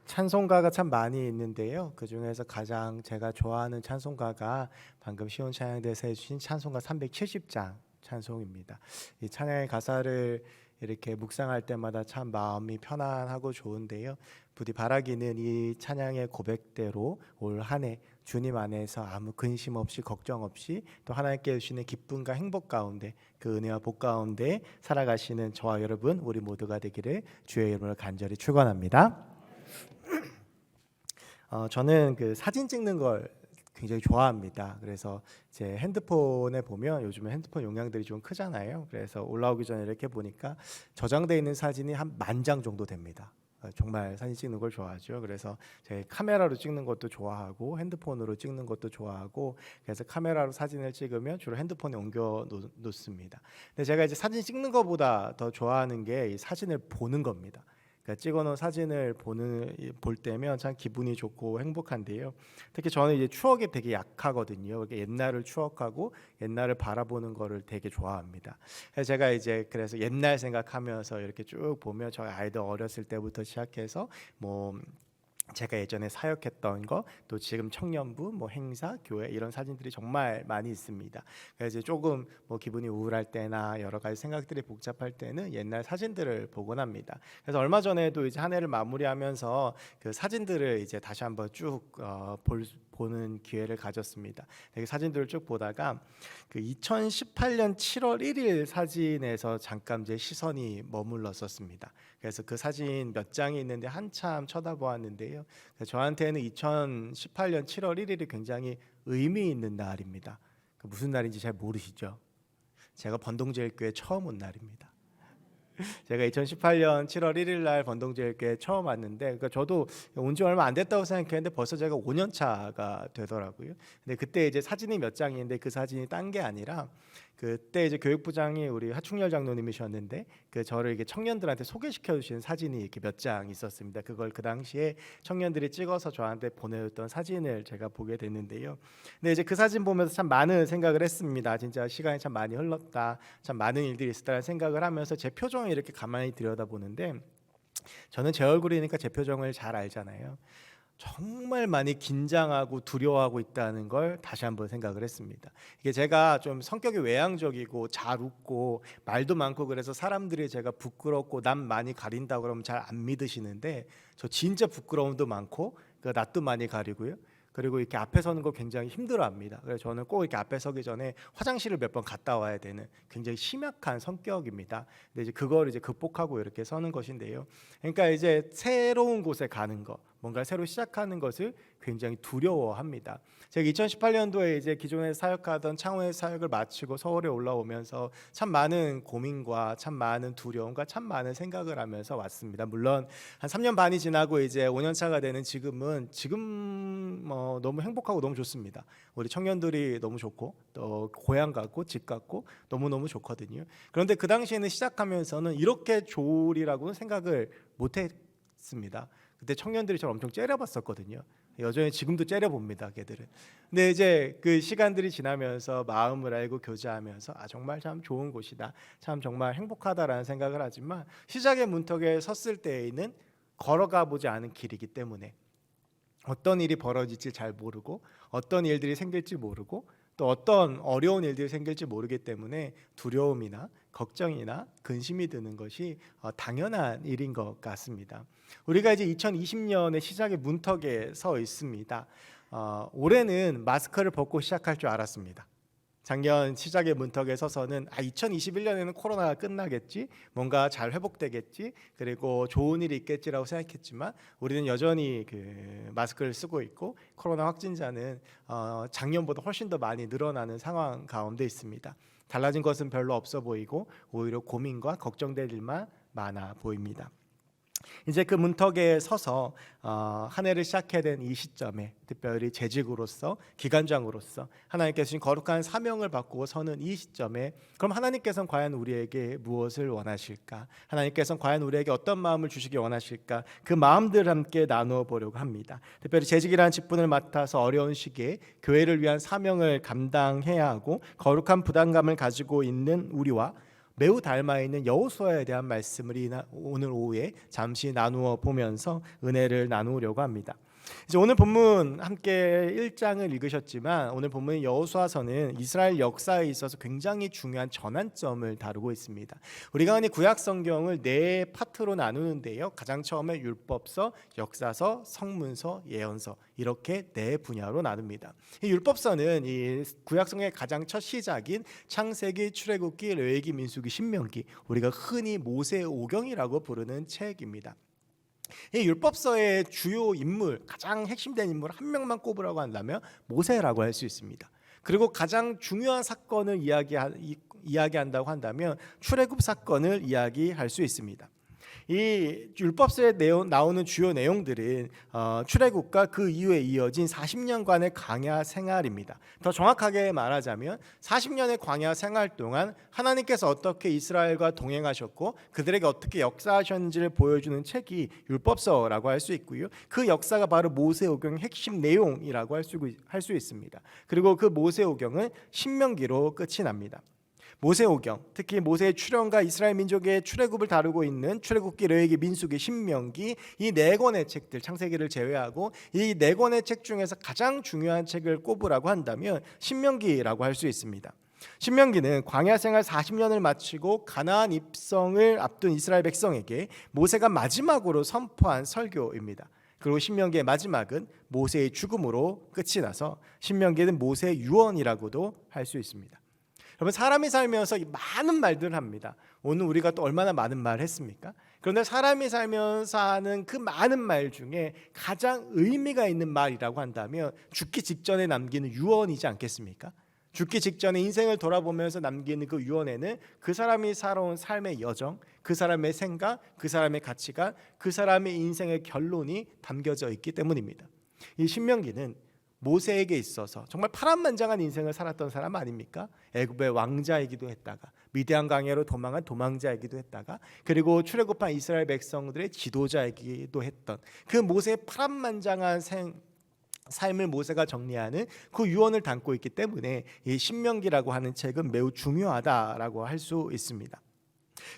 찬송가가 참 많이 있는데요. 그 중에서 가장 제가 좋아하는 찬송가가 방금 시온 찬양대에서 해주신 찬송가 370장 찬송입니다. 이 찬양의 가사를 이렇게 묵상할 때마다 참 마음이 편안하고 좋은데요. 부디 바라기는 이 찬양의 고백대로 올 한 해 주님 안에서 아무 근심 없이 걱정 없이 또 하나님께 주시는 기쁨과 행복 가운데 그 은혜와 복 가운데 살아가시는 저와 여러분 우리 모두가 되기를 주의 이름으로 간절히 축원합니다. 저는 그 사진 찍는 걸 굉장히 좋아합니다. 그래서 제 핸드폰에 보면 요즘에 핸드폰 용량들이 좀 크잖아요. 그래서 올라오기 전에 이렇게 보니까 저장되어 있는 사진이 한 10,000장 정도 됩니다. 정말 사진 찍는 걸 좋아하죠. 그래서 제 카메라로 찍는 것도 좋아하고 핸드폰으로 찍는 것도 좋아하고 그래서 카메라로 사진을 찍으면 주로 핸드폰에 옮겨 놓습니다. 근데 제가 이제 사진 찍는 것보다 더 좋아하는 게 이 사진을 보는 겁니다. 그러니까 찍어놓은 사진을 볼 때면 참 기분이 좋고 행복한데요. 특히 저는 이제 추억에 되게 약하거든요. 그러니까 옛날을 추억하고 옛날을 바라보는 거를 되게 좋아합니다. 그래서 제가 이제 그래서 옛날 생각하면서 이렇게 쭉 보면 저희 아이들 어렸을 때부터 시작해서 뭐 제가 예전에 사역했던 거, 또 지금 청년부, 뭐 행사, 교회 이런 사진들이 정말 많이 있습니다. 그래서 이제 조금 뭐 기분이 우울할 때나 여러 가지 생각들이 복잡할 때는 옛날 사진들을 보곤 합니다. 그래서 얼마 전에도 이제 한 해를 마무리하면서 그 사진들을 이제 다시 한번 쭉 보는 기회를 가졌습니다. 그 사진들을 쭉 보다가 그 2018년 7월 1일 사진에서 잠깐 제 시선이 머물렀었습니다. 그래서 그 사진 몇 장이 있는데 한참 쳐다보았는데요. 저한테는 2018년 7월 1일이 굉장히 의미 있는 날입니다. 무슨 날인지 잘 모르시죠? 제가 번동제일교회 처음 온 날입니다. 제가 2018년 7월 1일 날 번동제일교회 처음 왔는데, 그러니까 저도 온 지 얼마 안 됐다고 생각했는데 벌써 제가 5년 차가 되더라고요. 근데 그때 이제 사진이 몇 장인데 그 사진이 딴 게 아니라 그때 이제 교육부장이 우리 하충렬 장로님이셨는데 그 저를 이렇게 청년들한테 소개시켜 주신 사진이 이렇게 몇 장 있었습니다. 그걸 그 당시에 청년들이 찍어서 저한테 보내줬던 사진을 제가 보게 됐는데요. 근데 이제 그 사진 보면서 참 많은 생각을 했습니다. 진짜 시간이 참 많이 흘렀다, 참 많은 일들이 있었다는 생각을 하면서 제 표정을 이렇게 가만히 들여다보는데, 저는 제 얼굴이니까 제 표정을 잘 알잖아요. 정말 많이 긴장하고 두려워하고 있다는 걸 다시 한번 생각을 했습니다. 이게 제가 좀 성격이 외향적이고 잘 웃고 말도 많고 그래서 사람들이 제가 부끄럽고 남 많이 가린다고 그러면 잘 안 믿으시는데, 저 진짜 부끄러움도 많고 그 낯도 많이 가리고요. 그리고 이렇게 앞에 서는 거 굉장히 힘들어합니다. 그래서 저는 꼭 이렇게 앞에 서기 전에 화장실을 몇 번 갔다 와야 되는 굉장히 심약한 성격입니다. 근데 이제 그걸 이제 극복하고 이렇게 서는 것인데요. 그러니까 이제 새로운 곳에 가는 거, 뭔가 새로 시작하는 것을 굉장히 두려워합니다. 제가 2018년도에 이제 기존에 사역하던 창원의 사역을 마치고 서울에 올라오면서 참 많은 고민과 참 많은 두려움과 참 많은 생각을 하면서 왔습니다. 물론 한 3년 반이 지나고 이제 5년 차가 되는 지금 너무 행복하고 너무 좋습니다. 우리 청년들이 너무 좋고 또 고향 같고 집 같고 너무너무 좋거든요. 그런데 그 당시에는 시작하면서는 이렇게 좋으리라고는 생각을 못했습니다. 그때 청년들이 저를 엄청 째려봤었거든요. 여전히 지금도 째려봅니다, 걔들은. 근데 이제 그 시간들이 지나면서 마음을 알고 교제하면서 정말 참 좋은 곳이다, 참 정말 행복하다라는 생각을 하지만 시작의 문턱에 섰을 때에는 걸어가 보지 않은 길이기 때문에 어떤 일이 벌어질지 잘 모르고 어떤 일들이 생길지 모르고 또 어떤 어려운 일들이 생길지 모르기 때문에 두려움이나 걱정이나 근심이 드는 것이 당연한 일인 것 같습니다. 우리가 이제 2020년의 시작의 문턱에 서 있습니다. 올해는 마스크를 벗고 시작할 줄 알았습니다. 작년 시작의 문턱에 서서는 2021년에는 코로나가 끝나겠지, 뭔가 잘 회복되겠지, 그리고 좋은 일이 있겠지라고 생각했지만 우리는 여전히 그 마스크를 쓰고 있고 코로나 확진자는 작년보다 훨씬 더 많이 늘어나는 상황 가운데 있습니다. 달라진 것은 별로 없어 보이고 오히려 고민과 걱정될 일만 많아 보입니다. 이제 그 문턱에 서서 한 해를 시작해야 된 이 시점에 특별히 재직으로서 기관장으로서 하나님께서 주신 거룩한 사명을 받고 서는 이 시점에 그럼 하나님께서는 과연 우리에게 무엇을 원하실까? 하나님께서는 과연 우리에게 어떤 마음을 주시기 원하실까? 그 마음들을 함께 나누어 보려고 합니다. 특별히 재직이라는 직분을 맡아서 어려운 시기에 교회를 위한 사명을 감당해야 하고 거룩한 부담감을 가지고 있는 우리와 매우 닮아 있는 여호수아에 대한 말씀을 오늘 오후에 잠시 나누어 보면서 은혜를 나누려고 합니다. 이제 오늘 본문 함께 1장을 읽으셨지만 오늘 본문 여호수아서는 이스라엘 역사에 있어서 굉장히 중요한 전환점을 다루고 있습니다. 우리가 흔히 구약 성경을 네 파트로 나누는데요. 가장 처음에 율법서, 역사서, 성문서, 예언서 이렇게 네 분야로 나눕니다. 이 율법서는 이 구약 성경의 가장 첫 시작인 창세기, 출애굽기, 레위기, 민수기, 신명기, 우리가 흔히 모세오경이라고 부르는 책입니다. 이 율법서의 주요 인물, 가장 핵심된 인물 한 명만 꼽으라고 한다면 모세라고 할 수 있습니다. 그리고 가장 중요한 사건을 이야기한다고 한다면 출애굽 사건을 이야기할 수 있습니다. 이 율법서에 나오는 주요 내용들은 출애굽과 그 이후에 이어진 40년간의 광야 생활입니다. 더 정확하게 말하자면 40년의 광야 생활 동안 하나님께서 어떻게 이스라엘과 동행하셨고 그들에게 어떻게 역사하셨는지를 보여주는 책이 율법서라고 할 수 있고요. 그 역사가 바로 모세오경의 핵심 내용이라고 할 수 있습니다. 그리고 그 모세오경은 신명기로 끝이 납니다. 모세오경, 특히 모세의 출현과 이스라엘 민족의 출애굽을 다루고 있는 출애굽기, 레위기, 민수기, 신명기 이 네 권의 책들, 창세기를 제외하고 이 네 권의 책 중에서 가장 중요한 책을 꼽으라고 한다면 신명기라고 할 수 있습니다. 신명기는 광야 생활 40년을 마치고 가나안 입성을 앞둔 이스라엘 백성에게 모세가 마지막으로 선포한 설교입니다. 그리고 신명기의 마지막은 모세의 죽음으로 끝이 나서 신명기는 모세의 유언이라고도 할 수 있습니다. 여러분, 사람이 살면서 많은 말들을 합니다. 오늘 우리가 또 얼마나 많은 말을 했습니까? 그런데 사람이 살면서 하는 그 많은 말 중에 가장 의미가 있는 말이라고 한다면 죽기 직전에 남기는 유언이지 않겠습니까? 죽기 직전에 인생을 돌아보면서 남기는 그 유언에는 그 사람이 살아온 삶의 여정, 그 사람의 생각, 그 사람의 가치관, 그 사람의 인생의 결론이 담겨져 있기 때문입니다. 이 신명기는 모세에게 있어서 정말 파란만장한 인생을 살았던 사람 아닙니까? 애굽의 왕자이기도 했다가 미디안 광야로 도망한 도망자이기도 했다가 그리고 출애굽한 이스라엘 백성들의 지도자이기도 했던 그 모세의 파란만장한 삶을 모세가 정리하는 그 유언을 담고 있기 때문에 이 신명기라고 하는 책은 매우 중요하다라고 할 수 있습니다.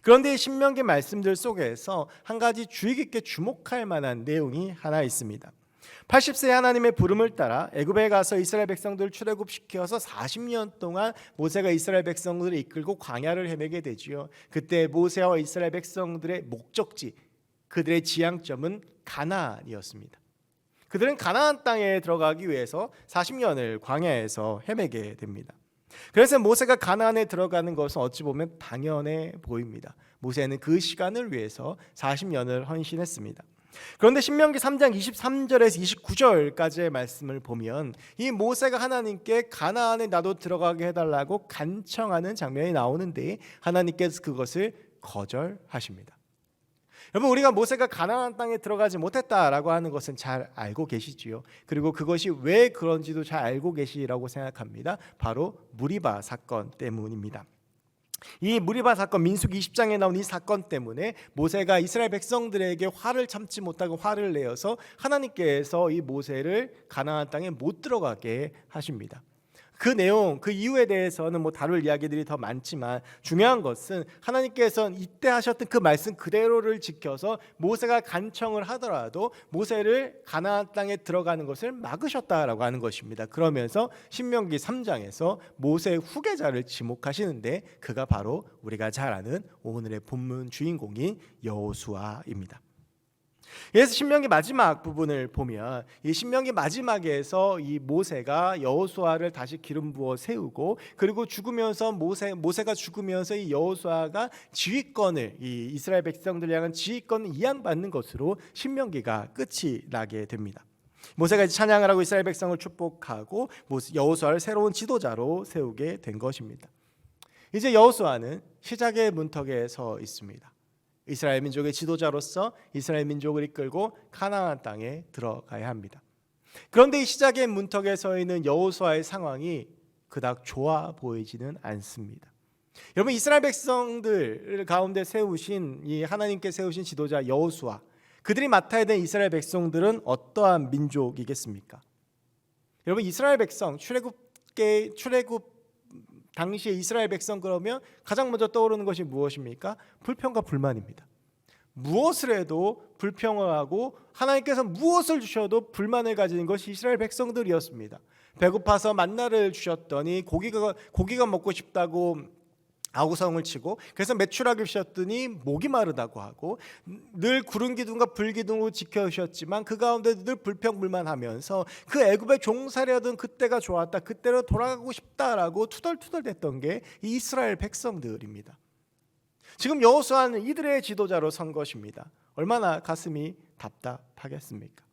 그런데 이 신명기 말씀들 속에서 한 가지 주의 깊게 주목할 만한 내용이 하나 있습니다. 80세에 하나님의 부름을 따라 애굽에 가서 이스라엘 백성들을 출애굽시켜서 40년 동안 모세가 이스라엘 백성들을 이끌고 광야를 헤매게 되지요. 그때 모세와 이스라엘 백성들의 목적지, 그들의 지향점은 가나안이었습니다. 그들은 가나안 땅에 들어가기 위해서 40년을 광야에서 헤매게 됩니다. 그래서 모세가 가나안에 들어가는 것은 어찌 보면 당연해 보입니다. 모세는 그 시간을 위해서 40년을 헌신했습니다. 그런데 신명기 3장 23절에서 29절까지의 말씀을 보면 이 모세가 하나님께 가나안에 나도 들어가게 해달라고 간청하는 장면이 나오는데 하나님께서 그것을 거절하십니다. 여러분, 우리가 모세가 가나안 땅에 들어가지 못했다라고 하는 것은 잘 알고 계시지요. 그리고 그것이 왜 그런지도 잘 알고 계시라고 생각합니다. 바로 무리바 사건 때문입니다. 이 무리바 사건, 민수기 20장에 나온 이 사건 때문에 모세가 이스라엘 백성들에게 화를 참지 못하고 화를 내어서 하나님께서 이 모세를 가나안 땅에 못 들어가게 하십니다. 그 내용, 그 이유에 대해서는 다룰 이야기들이 더 많지만 중요한 것은 하나님께서는 이때 하셨던 그 말씀 그대로를 지켜서 모세가 간청을 하더라도 모세를 가나안 땅에 들어가는 것을 막으셨다라고 하는 것입니다. 그러면서 신명기 3장에서 모세의 후계자를 지목하시는데 그가 바로 우리가 잘 아는 오늘의 본문 주인공인 여호수아입니다. 그래서 신명기 마지막 부분을 보면 이 신명기 마지막에서 이 모세가 여호수아를 다시 기름 부어 세우고 그리고 죽으면서 모세가 죽으면서 이 여호수아가 지휘권을 이 이스라엘 백성들 향한 지휘권을 이양받는 것으로 신명기가 끝이 나게 됩니다. 모세가 이제 찬양을 하고 이스라엘 백성을 축복하고 여호수아를 새로운 지도자로 세우게 된 것입니다. 이제 여호수아는 시작의 문턱에 서 있습니다. 이스라엘 민족의 지도자로서 이스라엘 민족을 이끌고 가나안 땅에 들어가야 합니다. 그런데 이 시작의 문턱에 서 있는 여호수아의 상황이 그닥 좋아 보이지는 않습니다. 여러분, 이스라엘 백성들 가운데 세우신 이 하나님께 세우신 지도자 여호수아, 그들이 맡아야 될 이스라엘 백성들은 어떠한 민족이겠습니까? 여러분, 이스라엘 백성 출애굽 당시에 이스라엘 백성 그러면 가장 먼저 떠오르는 것이 무엇입니까? 불평과 불만입니다. 무엇을 해도 불평을 하고 하나님께서 무엇을 주셔도 불만을 가지는 것이 이스라엘 백성들이었습니다. 배고파서 만나를 주셨더니 고기가 먹고 싶다고 아우성을 치고, 그래서 메추라기를 주셨더니 목이 마르다고 하고, 늘 구름 기둥과 불 기둥으로 지켜주셨지만 그 가운데 늘 불평불만하면서 그 애굽의 종살이하던 그때가 좋았다, 그때로 돌아가고 싶다라고 투덜투덜댔던 게 이 이스라엘 백성들입니다. 지금 여호수아는 이들의 지도자로 선 것입니다. 얼마나 가슴이 답답하겠습니까?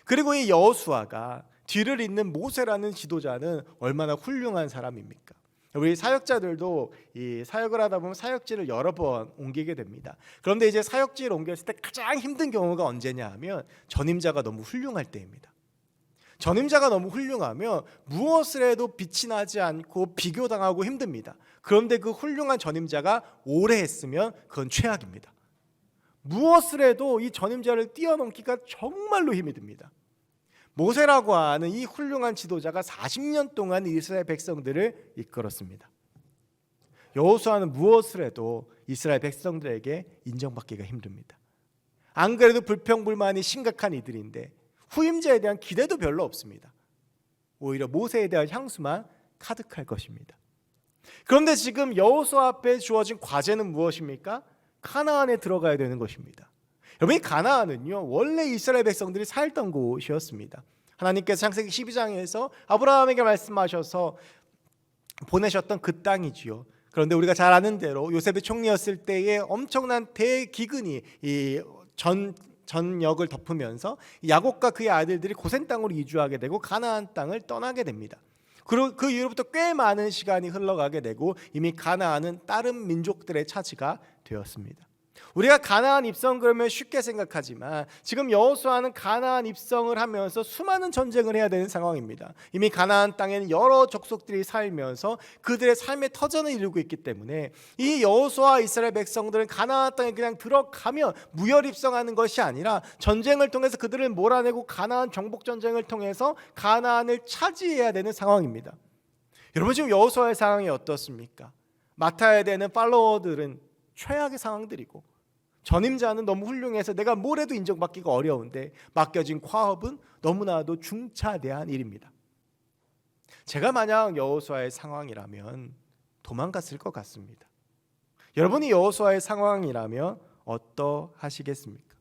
그리고 이 여호수아가 뒤를 잇는 모세라는 지도자는 얼마나 훌륭한 사람입니까? 우리 사역자들도 이 사역을 하다 보면 사역지를 여러 번 옮기게 됩니다. 그런데 이제 사역지를 옮겼을 때 가장 힘든 경우가 언제냐 하면 전임자가 너무 훌륭할 때입니다. 전임자가 너무 훌륭하면 무엇을 해도 빛이 나지 않고 비교당하고 힘듭니다. 그런데 그 훌륭한 전임자가 오래 했으면 그건 최악입니다. 무엇을 해도 이 전임자를 뛰어넘기가 정말로 힘이 듭니다. 모세라고 하는 이 훌륭한 지도자가 40년 동안 이스라엘 백성들을 이끌었습니다. 여호수아는 무엇을 해도 이스라엘 백성들에게 인정받기가 힘듭니다. 안 그래도 불평불만이 심각한 이들인데 후임자에 대한 기대도 별로 없습니다. 오히려 모세에 대한 향수만 가득할 것입니다. 그런데 지금 여호수아 앞에 주어진 과제는 무엇입니까? 가나안에 들어가야 되는 것입니다. 여러분, 이 가나안은요 원래 이스라엘 백성들이 살던 곳이었습니다. 하나님께서 창세기 12장에서 아브라함에게 말씀하셔서 보내셨던 그 땅이지요. 그런데 우리가 잘 아는 대로 요셉이 총리였을 때에 엄청난 대기근이 이 전역을 덮으면서 야곱과 그의 아들들이 고센 땅으로 이주하게 되고 가나안 땅을 떠나게 됩니다. 그리고 그 이후로부터 꽤 많은 시간이 흘러가게 되고 이미 가나안은 다른 민족들의 차지가 되었습니다. 우리가 가나안 입성 그러면 쉽게 생각하지만 지금 여호수아는 가나안 입성을 하면서 수많은 전쟁을 해야 되는 상황입니다. 이미 가나안 땅에는 여러 족속들이 살면서 그들의 삶의 터전을 이루고 있기 때문에 이 여호수아 이스라엘 백성들은 가나안 땅에 그냥 들어가면 무혈 입성하는 것이 아니라 전쟁을 통해서 그들을 몰아내고 가나안 정복 전쟁을 통해서 가나안을 차지해야 되는 상황입니다. 여러분, 지금 여호수아의 상황이 어떻습니까? 맡아야 되는 팔로워들은 최악의 상황들이고 전임자는 너무 훌륭해서 내가 뭘 해도 인정받기가 어려운데 맡겨진 과업은 너무나도 중차대한 일입니다. 제가 만약 여호수아의 상황이라면 도망갔을 것 같습니다. 여러분이 여호수아의 상황이라면 어떠하시겠습니까?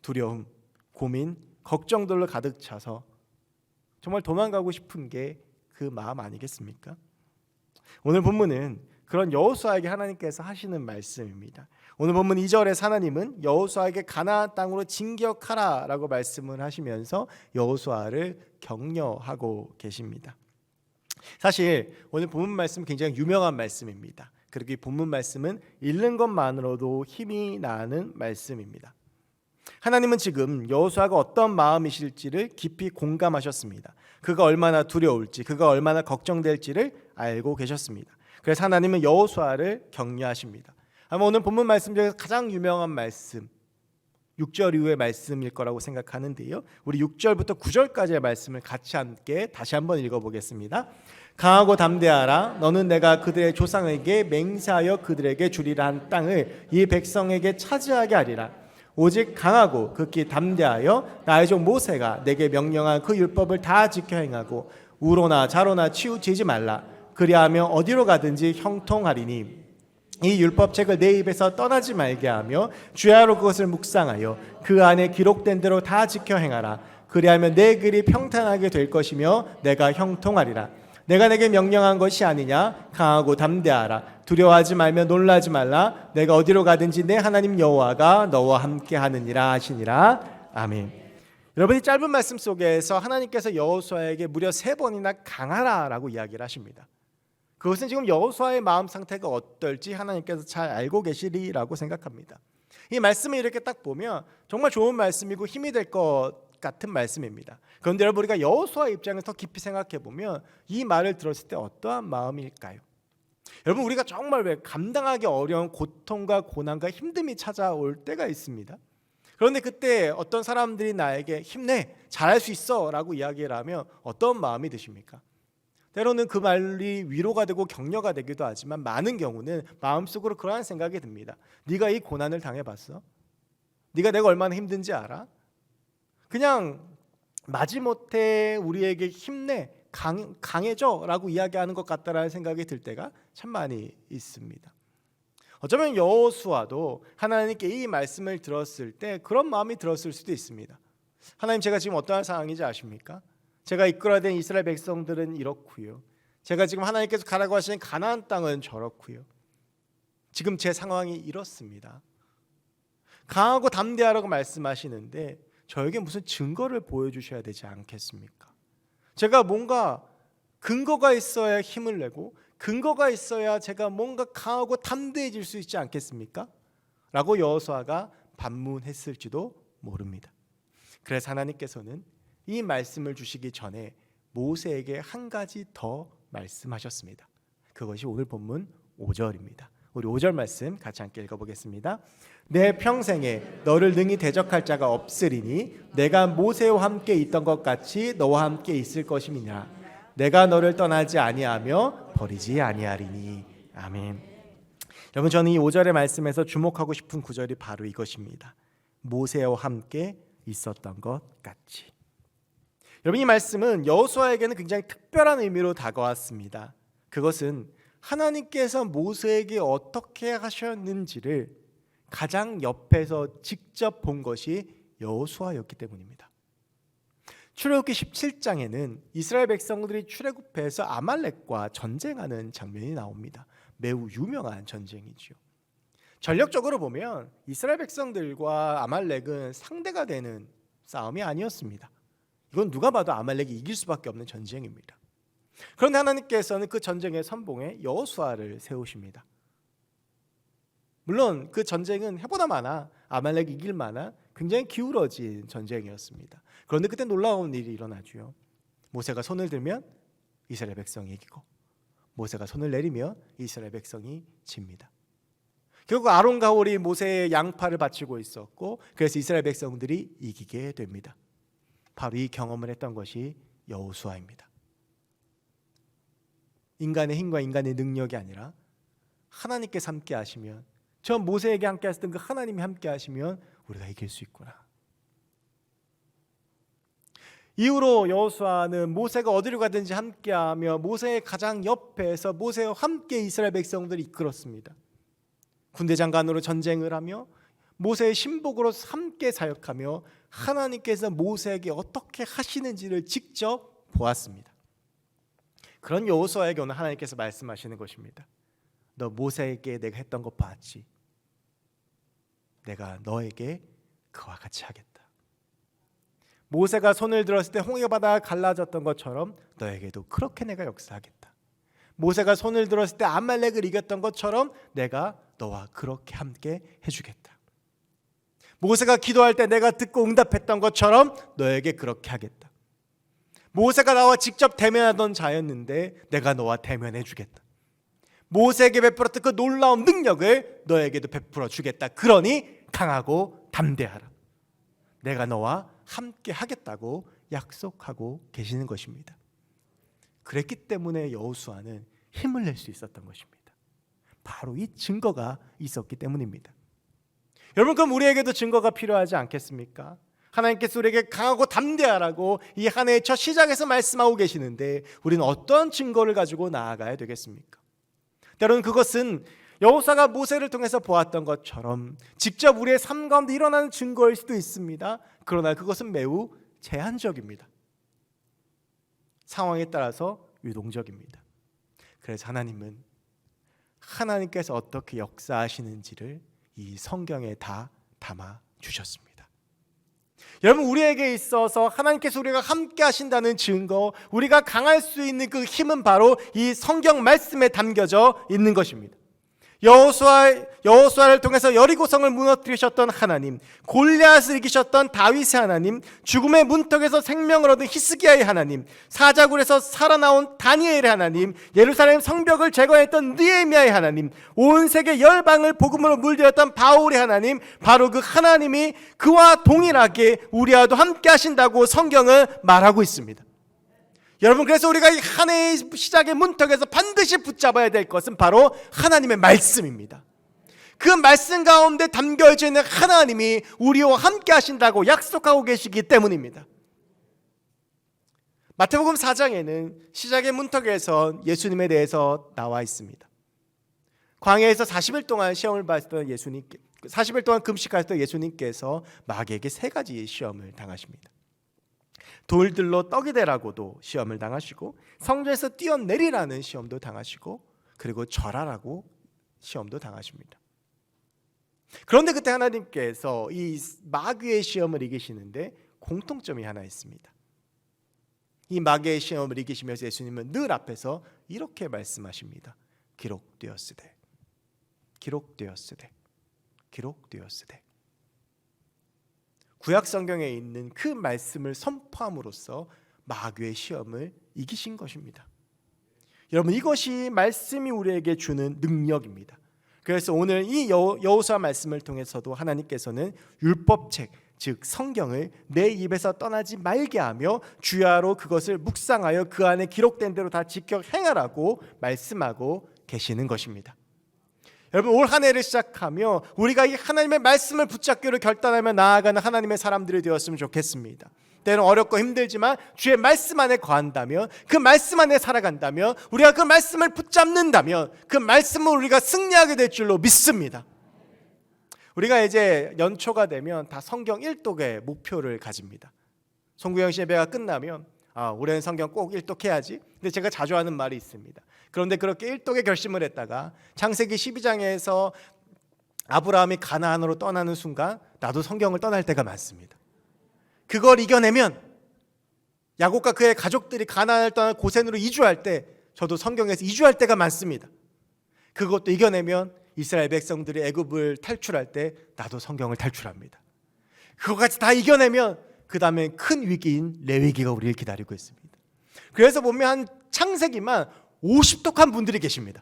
두려움, 고민, 걱정들로 가득 차서 정말 도망가고 싶은 게 그 마음 아니겠습니까? 오늘 본문은 그런 여호수아에게 하나님께서 하시는 말씀입니다. 오늘 본문 2절에 하나님은 여호수아에게 가나안 땅으로 진격하라라고 말씀을 하시면서 여호수아를 격려하고 계십니다. 사실 오늘 본문 말씀 굉장히 유명한 말씀입니다. 그리고 이 본문 말씀은 읽는 것만으로도 힘이 나는 말씀입니다. 하나님은 지금 여호수아가 어떤 마음이실지를 깊이 공감하셨습니다. 그가 얼마나 두려울지, 그가 얼마나 걱정될지를 알고 계셨습니다. 그래서 하나님은 여호수아를 격려하십니다. 아마 오늘 본문 말씀 중에서 가장 유명한 말씀 6절 이후의 말씀일 거라고 생각하는데요, 우리 6절부터 9절까지의 말씀을 같이 함께 다시 한번 읽어보겠습니다. 강하고 담대하라. 너는 내가 그들의 조상에게 맹세하여 그들에게 주리라 한 땅을 이 백성에게 차지하게 하리라. 오직 강하고 극히 담대하여 나의 종 모세가 내게 명령한 그 율법을 다 지켜 행하고 우로나 좌로나 치우치지 말라. 그리하며 어디로 가든지 형통하리니 이 율법책을 내 입에서 떠나지 말게 하며 주야로 그것을 묵상하여 그 안에 기록된 대로 다 지켜 행하라. 그리하면 내 길이 평탄하게 될 것이며 내가 형통하리라. 내가 내게 명령한 것이 아니냐? 강하고 담대하라. 두려워하지 말며 놀라지 말라. 내가 어디로 가든지 내 하나님 여호와가 너와 함께 하느니라 하시니라. 아멘. 여러분이 짧은 말씀 속에서 하나님께서 여호수아에게 무려 3번이나 강하라라고 이야기를 하십니다. 그것은 지금 여호수아의 마음 상태가 어떨지 하나님께서 잘 알고 계시리라고 생각합니다. 이 말씀을 이렇게 딱 보면 정말 좋은 말씀이고 힘이 될 것 같은 말씀입니다. 그런데 여러분, 우리가 여호수아의 입장에서 더 깊이 생각해 보면 이 말을 들었을 때 어떠한 마음일까요? 여러분, 우리가 정말 왜 감당하기 어려운 고통과 고난과 힘듦이 찾아올 때가 있습니다. 그런데 그때 어떤 사람들이 나에게 힘내, 잘할 수 있어 라고 이야기를 하면 어떤 마음이 드십니까? 때로는 그 말이 위로가 되고 격려가 되기도 하지만 많은 경우는 마음속으로 그러한 생각이 듭니다. 네가 이 고난을 당해봤어? 네가 내가 얼마나 힘든지 알아? 그냥 마지못해 우리에게 힘내, 강해져 라고 이야기하는 것 같다라는 생각이 들 때가 참 많이 있습니다. 어쩌면 여호수아도 하나님께 이 말씀을 들었을 때 그런 마음이 들었을 수도 있습니다. 하나님, 제가 지금 어떠한 상황인지 아십니까? 제가 이끌어야 된 이스라엘 백성들은 이렇고요. 제가 지금 하나님께서 가라고 하시는 가나안 땅은 저렇고요. 지금 제 상황이 이렇습니다. 강하고 담대하라고 말씀하시는데 저에게 무슨 증거를 보여주셔야 되지 않겠습니까? 제가 뭔가 근거가 있어야 힘을 내고 근거가 있어야 제가 뭔가 강하고 담대해질 수 있지 않겠습니까? 라고 여호수아가 반문했을지도 모릅니다. 그래서 하나님께서는 이 말씀을 주시기 전에 모세에게 한 가지 더 말씀하셨습니다. 그것이 오늘 본문 5절입니다. 우리 5절 말씀 같이 함께 읽어보겠습니다. 내 평생에 너를 능히 대적할 자가 없으리니 내가 모세와 함께 있던 것 같이 너와 함께 있을 것임이니라. 내가 너를 떠나지 아니하며 버리지 아니하리니. 아멘. 여러분, 저는 이 5절의 말씀에서 주목하고 싶은 구절이 바로 이것입니다. 모세와 함께 있었던 것 같이. 여러분, 이 말씀은 여호수아에게는 굉장히 특별한 의미로 다가왔습니다. 그것은 하나님께서 모세에게 어떻게 하셨는지를 가장 옆에서 직접 본 것이 여호수아였기 때문입니다. 출애굽기 17장에는 이스라엘 백성들이 출애굽해서 아말렉과 전쟁하는 장면이 나옵니다. 매우 유명한 전쟁이죠. 전력적으로 보면 이스라엘 백성들과 아말렉은 상대가 되는 싸움이 아니었습니다. 이건 누가 봐도 아말렉이 이길 수밖에 없는 전쟁입니다. 그런데 하나님께서는 그 전쟁의 선봉에 여호수아를 세우십니다. 물론 그 전쟁은 해보다 많아 아말렉이 이길 만한 굉장히 기울어진 전쟁이었습니다. 그런데 그때 놀라운 일이 일어나죠. 모세가 손을 들면 이스라엘 백성이 이기고 모세가 손을 내리면 이스라엘 백성이 집니다. 결국 아론과 홀이 모세의 양팔을 받치고 있었고 그래서 이스라엘 백성들이 이기게 됩니다. 바로 이 경험을 했던 것이 여호수아입니다. 인간의 힘과 인간의 능력이 아니라 하나님께서 함께 하시면, 저 모세에게 함께 하셨던 그 하나님이 함께 하시면 우리가 이길 수 있구나. 이후로 여호수아는 모세가 어디로 가든지 함께하며 모세의 가장 옆에서 모세와 함께 이스라엘 백성들을 이끌었습니다. 군대 장관으로 전쟁을 하며 모세의 신복으로 함께 사역하며 하나님께서 모세에게 어떻게 하시는지를 직접 보았습니다. 그런 여호수아에게 오늘 하나님께서 말씀하시는 것입니다. 너 모세에게 내가 했던 것 봤지? 내가 너에게 그와 같이 하겠다. 모세가 손을 들었을 때 홍해 바다가 갈라졌던 것처럼 너에게도 그렇게 내가 역사하겠다. 모세가 손을 들었을 때 아말렉을 이겼던 것처럼 내가 너와 그렇게 함께 해주겠다. 모세가 기도할 때 내가 듣고 응답했던 것처럼 너에게 그렇게 하겠다. 모세가 나와 직접 대면하던 자였는데 내가 너와 대면해 주겠다. 모세에게 베풀었던 그 놀라운 능력을 너에게도 베풀어 주겠다. 그러니 강하고 담대하라. 내가 너와 함께 하겠다고 약속하고 계시는 것입니다. 그랬기 때문에 여호수아는 힘을 낼 수 있었던 것입니다. 바로 이 증거가 있었기 때문입니다. 여러분, 그럼 우리에게도 증거가 필요하지 않겠습니까? 하나님께서 우리에게 강하고 담대하라고 이 한 해의 첫 시작에서 말씀하고 계시는데 우리는 어떤 증거를 가지고 나아가야 되겠습니까? 때로는 그것은 여호수아가 모세를 통해서 보았던 것처럼 직접 우리의 삶 가운데 일어나는 증거일 수도 있습니다. 그러나 그것은 매우 제한적입니다. 상황에 따라서 유동적입니다. 그래서 하나님은 하나님께서 어떻게 역사하시는지를 이 성경에 다 담아 주셨습니다. 여러분, 우리에게 있어서 하나님께서 우리가 함께 하신다는 증거, 우리가 강할 수 있는 그 힘은 바로 이 성경 말씀에 담겨져 있는 것입니다. 여호수아를 통해서 여리고성을 무너뜨리셨던 하나님, 골리앗을 이기셨던 다윗의 하나님, 죽음의 문턱에서 생명을 얻은 히스기야의 하나님, 사자굴에서 살아나온 다니엘의 하나님, 예루살렘 성벽을 제거했던 느헤미야의 하나님, 온 세계 열방을 복음으로 물들였던 바울의 하나님, 바로 그 하나님이 그와 동일하게 우리와도 함께 하신다고 성경은 말하고 있습니다. 여러분, 그래서 우리가 이 한 해의 시작의 문턱에서 반드시 붙잡아야 될 것은 바로 하나님의 말씀입니다. 그 말씀 가운데 담겨져 있는 하나님이 우리와 함께 하신다고 약속하고 계시기 때문입니다. 마태복음 4장에는 시작의 문턱에서 예수님에 대해서 나와 있습니다. 광야에서 40일 동안 시험을 받았던 40일 동안 금식하셨던 예수님께서 마귀에게 3가지 시험을 당하십니다. 돌들로 떡이 되라고도 시험을 당하시고, 성전에서 뛰어내리라는 시험도 당하시고, 그리고 절하라고 시험도 당하십니다. 그런데 그때 하나님께서 이 마귀의 시험을 이기시는데 공통점이 하나 있습니다. 이 마귀의 시험을 이기시면서 예수님은 늘 앞에서 이렇게 말씀하십니다. 기록되었으되, 기록되었으되, 기록되었으되. 구약 성경에 있는 그 말씀을 선포함으로써 마귀의 시험을 이기신 것입니다. 여러분, 이것이 말씀이 우리에게 주는 능력입니다. 그래서 오늘 이 여호수아 말씀을 통해서도 하나님께서는 율법책, 즉 성경을 내 입에서 떠나지 말게 하며 주야로 그것을 묵상하여 그 안에 기록된 대로 다 지켜 행하라고 말씀하고 계시는 것입니다. 여러분, 올 한 해를 시작하며 우리가 이 하나님의 말씀을 붙잡기로 결단하며 나아가는 하나님의 사람들이 되었으면 좋겠습니다. 때로는 어렵고 힘들지만 주의 말씀 안에 거한다면, 그 말씀 안에 살아간다면, 우리가 그 말씀을 붙잡는다면 그 말씀을 우리가 승리하게 될 줄로 믿습니다. 우리가 이제 연초가 되면 다 성경 일독의 목표를 가집니다. 송구영 씨 예배가 끝나면 올해는 성경 꼭 일독해야지. 근데 제가 자주 하는 말이 있습니다. 그런데 그렇게 일독의 결심을 했다가 창세기 12장에서 아브라함이 가나안으로 떠나는 순간 나도 성경을 떠날 때가 많습니다. 그걸 이겨내면 야곱과 그의 가족들이 가나안을 떠나 고센으로 이주할 때 저도 성경에서 이주할 때가 많습니다. 그것도 이겨내면 이스라엘 백성들이 애굽을 탈출할 때 나도 성경을 탈출합니다. 그것까지 다 이겨내면 그 다음에 큰 위기인 레위기가 우리를 기다리고 있습니다. 그래서 보면 한 창세기만 50독한 분들이 계십니다.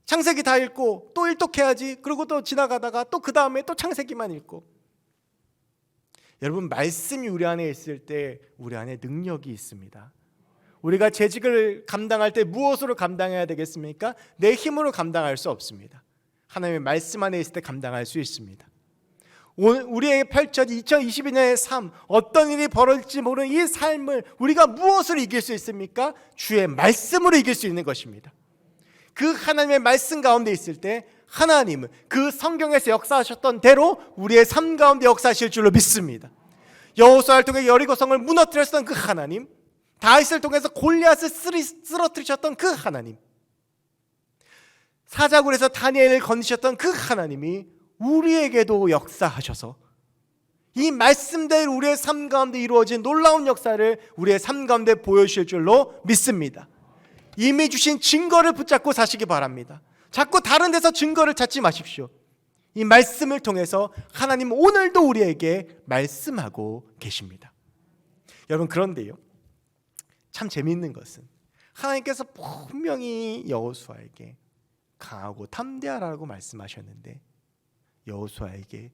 창세기 다 읽고 또 일독해야지, 그리고 또 지나가다가 또 그 다음에 또 창세기만 읽고. 여러분, 말씀이 우리 안에 있을 때 우리 안에 능력이 있습니다. 우리가 재직을 감당할 때 무엇으로 감당해야 되겠습니까? 내 힘으로 감당할 수 없습니다. 하나님의 말씀 안에 있을 때 감당할 수 있습니다. 우리에게 펼쳐진 2022년의 삶, 어떤 일이 벌어질지 모르는 이 삶을 우리가 무엇으로 이길 수 있습니까? 주의 말씀으로 이길 수 있는 것입니다. 그 하나님의 말씀 가운데 있을 때 하나님은 그 성경에서 역사하셨던 대로 우리의 삶 가운데 역사하실 줄로 믿습니다. 여호수아를 통해 여리고성을 무너뜨렸던 그 하나님, 다윗을 통해서 골리앗을 쓰러뜨리셨던 그 하나님, 사자굴에서 다니엘을 건지셨던 그 하나님이 우리에게도 역사하셔서 이 말씀대로 우리의 삶 가운데 이루어진 놀라운 역사를 우리의 삶 가운데 보여주실 줄로 믿습니다. 이미 주신 증거를 붙잡고 사시기 바랍니다. 자꾸 다른 데서 증거를 찾지 마십시오. 이 말씀을 통해서 하나님 오늘도 우리에게 말씀하고 계십니다. 여러분, 그런데요, 참 재미있는 것은 하나님께서 분명히 여호수아에게 강하고 담대하라고 말씀하셨는데 여호수아에게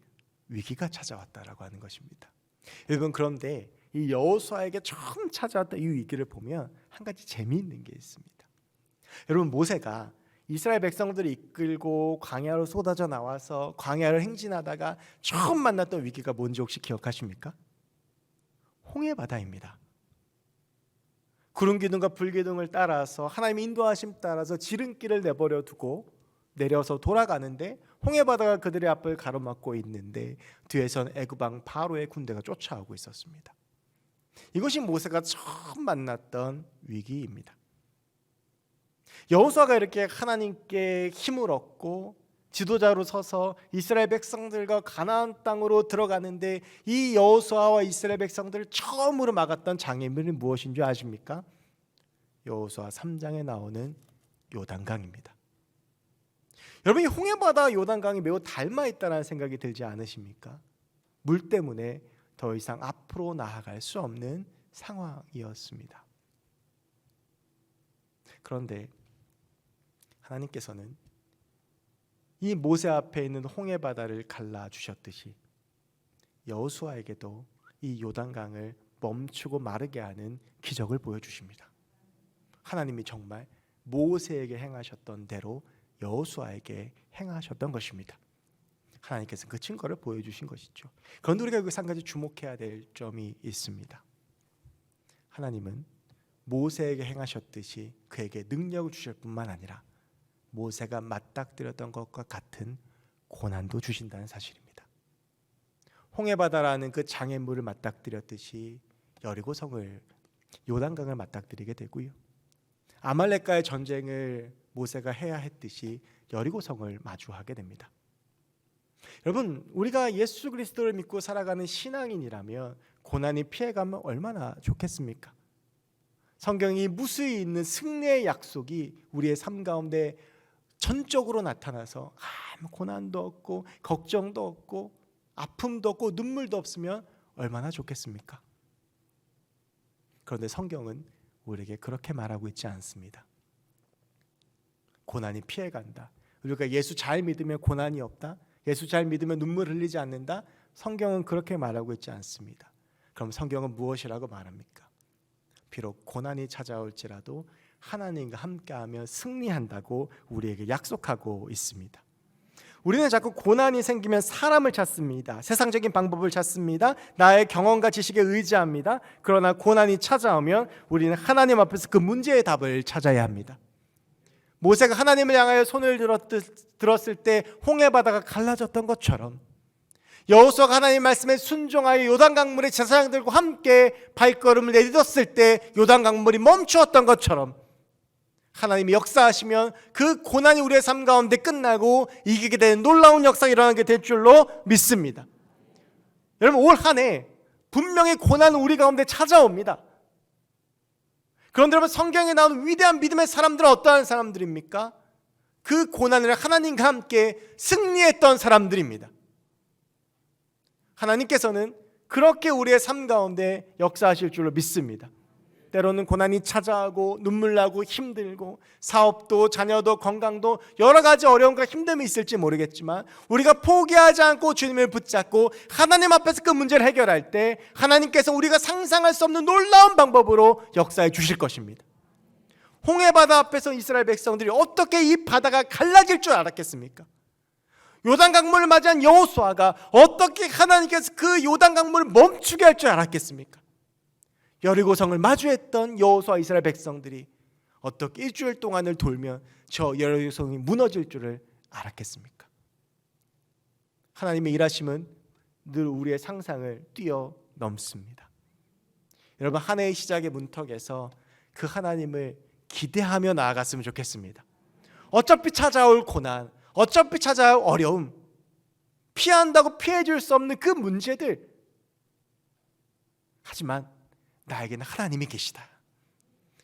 위기가 찾아왔다라고 하는 것입니다. 여러분, 그런데 이 여호수아에게 처음 찾아왔던 이 위기를 보면 한 가지 재미있는 게 있습니다. 여러분, 모세가 이스라엘 백성들을 이끌고 광야로 쏟아져 나와서 광야를 행진하다가 처음 만났던 위기가 뭔지 혹시 기억하십니까? 홍해바다입니다. 구름 기둥과 불 기둥을 따라서 하나님의 인도하심 따라서 지름길을 내버려 두고 내려서 돌아가는데 홍해바다가 그들의 앞을 가로막고 있는데 뒤에선 애굽 왕 바로의 군대가 쫓아오고 있었습니다. 이것이 모세가 처음 만났던 위기입니다. 여호수아가 이렇게 하나님께 힘을 얻고 지도자로 서서 이스라엘 백성들과 가나안 땅으로 들어가는데 이 여호수아와 이스라엘 백성들을 처음으로 막았던 장애물이 무엇인 줄 아십니까? 여호수아 3장에 나오는 요단강입니다. 여러분, 이 홍해바다 요단강이 매우 닮아 있다는 생각이 들지 않으십니까? 물 때문에 더 이상 앞으로 나아갈 수 없는 상황이었습니다. 그런데 하나님께서는 이 모세 앞에 있는 홍해바다를 갈라주셨듯이 여호수아에게도 이 요단강을 멈추고 마르게 하는 기적을 보여주십니다. 하나님이 정말 모세에게 행하셨던 대로 여호수아에게 행하셨던 것입니다. 하나님께서 그 증거를 보여주신 것이죠. 그런데 우리가 여기서 한 가지 주목해야 될 점이 있습니다. 하나님은 모세에게 행하셨듯이 그에게 능력을 주실 뿐만 아니라 모세가 맞닥뜨렸던 것과 같은 고난도 주신다는 사실입니다. 홍해바다라는 그 장애물을 맞닥뜨렸듯이 여리고성을, 요단강을 맞닥뜨리게 되고요. 아말렉과의 전쟁을 모세가 해야 했듯이 여리고성을 마주하게 됩니다. 여러분, 우리가 예수 그리스도를 믿고 살아가는 신앙인이라면 고난이 피해가면 얼마나 좋겠습니까? 성경이 무수히 있는 승리의 약속이 우리의 삶 가운데 전적으로 나타나서 아무 고난도 없고 걱정도 없고 아픔도 없고 눈물도 없으면 얼마나 좋겠습니까? 그런데 성경은 우리에게 그렇게 말하고 있지 않습니다. 고난이 피해간다. 우리가 예수 잘 믿으면 고난이 없다. 예수 잘 믿으면 눈물 흘리지 않는다. 성경은 그렇게 말하고 있지 않습니다. 그럼 성경은 무엇이라고 말합니까? 비록 고난이 찾아올지라도 하나님과 함께하며 승리한다고 우리에게 약속하고 있습니다. 우리는 자꾸 고난이 생기면 사람을 찾습니다. 세상적인 방법을 찾습니다. 나의 경험과 지식에 의지합니다. 그러나 고난이 찾아오면 우리는 하나님 앞에서 그 문제의 답을 찾아야 합니다. 모세가 하나님을 향하여 손을 들었을 때 홍해바다가 갈라졌던 것처럼 여호수아가 하나님 말씀에 순종하여 요단강물에 제사장들과 함께 발걸음을 내딛었을 때 요단강물이 멈추었던 것처럼 하나님이 역사하시면 그 고난이 우리의 삶 가운데 끝나고 이기게 되는 놀라운 역사가 일어나게 될 줄로 믿습니다. 여러분, 올 한 해 분명히 고난은 우리 가운데 찾아옵니다. 그런데 여러분, 성경에 나오는 위대한 믿음의 사람들은 어떠한 사람들입니까? 그 고난을 하나님과 함께 승리했던 사람들입니다. 하나님께서는 그렇게 우리의 삶 가운데 역사하실 줄로 믿습니다. 때로는 고난이 찾아오고 눈물 나고 힘들고 사업도 자녀도 건강도 여러 가지 어려움과 힘듦이 있을지 모르겠지만 우리가 포기하지 않고 주님을 붙잡고 하나님 앞에서 그 문제를 해결할 때 하나님께서 우리가 상상할 수 없는 놀라운 방법으로 역사해 주실 것입니다. 홍해바다 앞에서 이스라엘 백성들이 어떻게 이 바다가 갈라질 줄 알았겠습니까? 요단강물을 맞이한 여호수아가 어떻게 하나님께서 그 요단강물을 멈추게 할 줄 알았겠습니까? 여리고성을 마주했던 여호수아 이스라엘 백성들이 어떻게 일주일 동안을 돌면 저 여리고성이 무너질 줄을 알았겠습니까? 하나님의 일하심은 늘 우리의 상상을 뛰어넘습니다. 여러분, 한 해의 시작의 문턱에서 그 하나님을 기대하며 나아갔으면 좋겠습니다. 어차피 찾아올 고난, 어차피 찾아올 어려움, 피한다고 피해줄 수 없는 그 문제들, 하지만 나에게는 하나님이 계시다.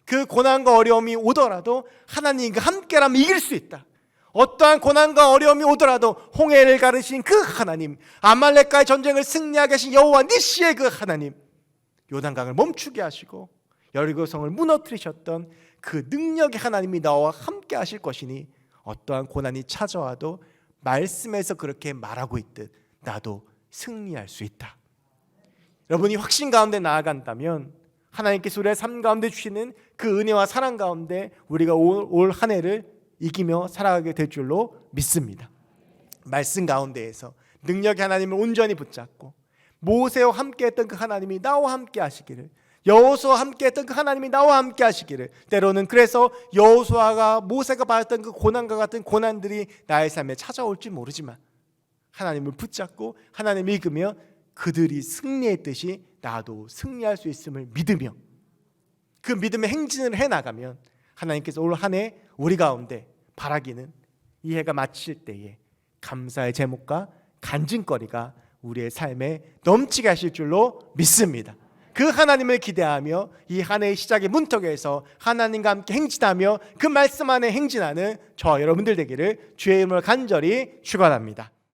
그 고난과 어려움이 오더라도 하나님과 함께라면 이길 수 있다. 어떠한 고난과 어려움이 오더라도 홍해를 가르신 그 하나님, 아말렉과의 전쟁을 승리하게 하신 여호와 니시의 그 하나님, 요단강을 멈추게 하시고 여리고성을 무너뜨리셨던 그 능력의 하나님이 나와 함께 하실 것이니 어떠한 고난이 찾아와도 말씀에서 그렇게 말하고 있듯 나도 승리할 수 있다. 여러분이 확신 가운데 나아간다면 하나님께서 우리의 삶 가운데 주시는 그 은혜와 사랑 가운데 우리가 올 한 해를 이기며 살아가게 될 줄로 믿습니다. 말씀 가운데에서 능력의 하나님을 온전히 붙잡고 모세와 함께했던 그 하나님이 나와 함께 하시기를, 여호수아와 함께했던 그 하나님이 나와 함께 하시기를, 때로는 그래서 여호수아가 모세가 받았던 그 고난과 같은 고난들이 나의 삶에 찾아올지 모르지만 하나님을 붙잡고 하나님을 믿으며 그들이 승리했듯이 나도 승리할 수 있음을 믿으며 그 믿음의 행진을 해나가면 하나님께서 올 한 해 우리 가운데 바라기는 이 해가 마칠 때에 감사의 제목과 간증거리가 우리의 삶에 넘치게 하실 줄로 믿습니다. 그 하나님을 기대하며 이 한 해의 시작의 문턱에서 하나님과 함께 행진하며 그 말씀 안에 행진하는 저와 여러분들 되기를 주의 이름으로 간절히 축원합니다.